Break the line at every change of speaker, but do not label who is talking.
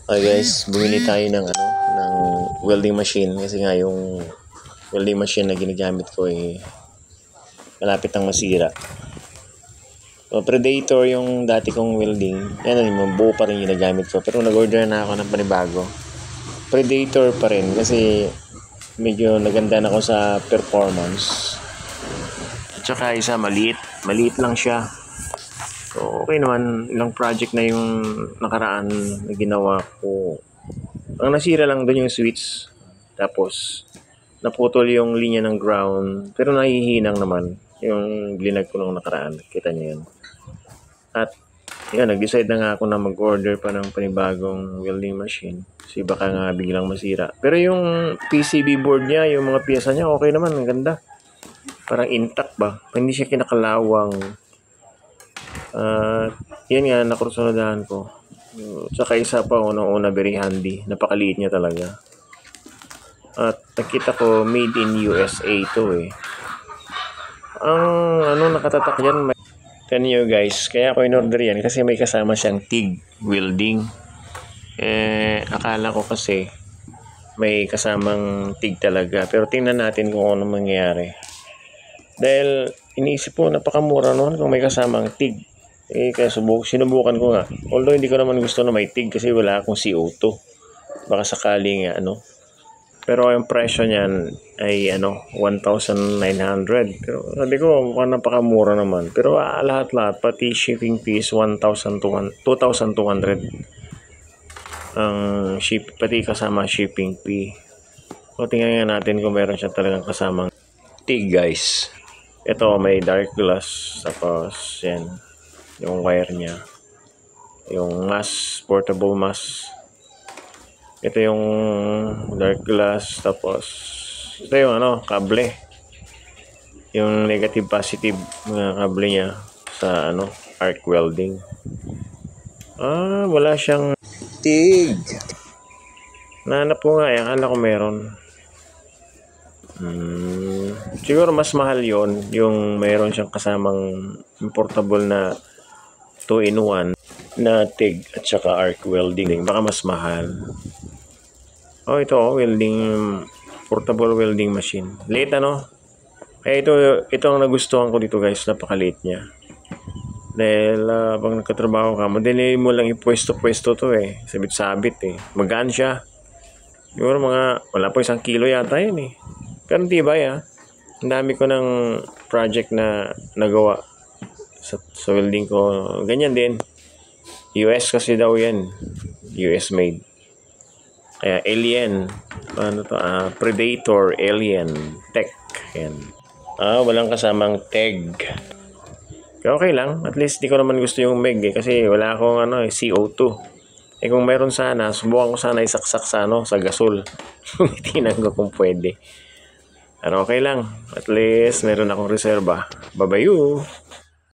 Okay guys, bumili tayo ng ng welding machine kasi nga yung welding machine na ginagamit ko malapit nang masira. So, Predator yung dati kong welding. Yan yung buo pa rin ginagamit ko. Pero nag-order na ako ng panibago. Predator pa rin kasi medyo naganda na ako sa performance. At saka isa maliit. Maliit lang siya. So, okay naman. Ilang project na yung nakaraan na ginawa ko. Ang nasira lang doon yung switch. Tapos, naputol yung linya ng ground. Pero nahihinang naman yung blinag ko nung nakaraan. Kita niyo yan. At, yan, nag-decide na nga ako na mag-order pa ng panibagong welding machine. Kasi baka nga biglang masira. Pero yung PCB board niya, yung mga piyesa niya, okay naman. Ang ganda. Parang intact ba? Hindi siya kinakalawang. Yan nga, nakursunadahan ko. Saka isa pa, unang-una, very handy. Napakaliit niya talaga. At nakita ko, made in USA to Ang nakatatak dyan, kanyo guys, kaya ako in-order yan kasi may kasama siyang TIG welding. Akala ko kasi may kasamang TIG talaga. Pero tingnan natin kung ano mangyayari. Dahil iniisip ko, napakamura noon kung may kasamang TIG. Kaya sinubukan ko nga. Although hindi ko naman gusto na may TIG kasi wala akong CO2. Baka sakali nga Pero yung presyo niyan ay 1,900. Pero sabi ko mukhang napakamura naman. Pero lahat-lahat pati shipping fees 2,200. Ang pati kasama shipping fee. So tingnan nga natin kung meron siya talagang kasamang TIG guys. Ito may dark glass tapos yan yung wire niya, yung mask, portable mask. Ito yung dark glass, tapos ito yung kable, yung negative positive mga kable niya sa arc welding. Wala siyang TIG. Nahanap ko nga, akala ko meron. Siguro mas mahal yon yung mayroon siyang kasamang portable na 2-in-1 na TIG at saka arc welding. Baka mas mahal. Ito welding, portable welding machine. Late Kaya ito ang nagustuhan ko dito guys. Napakaliit niya. Dahil pag nagkatrabaho ka, madali mo lang ipwesto-pwesto to sabit-sabit Magaan siya. Siguro wala po 1 kilo yata yun Pero tibay Ang dami ko ng project na nagawa sa welding ko. Ganyan din. US kasi daw yan. US made. Kaya Alien. Predator, Alien, Tech. Yan. Walang kasamang TEG. Okay lang. At least di ko naman gusto yung MEG kasi wala akong CO2. Kung meron sana, subukan ko sana isaksak sa gasol. Tinan ko kung pwede. Pero okay lang. At least meron akong reserba. Babayu!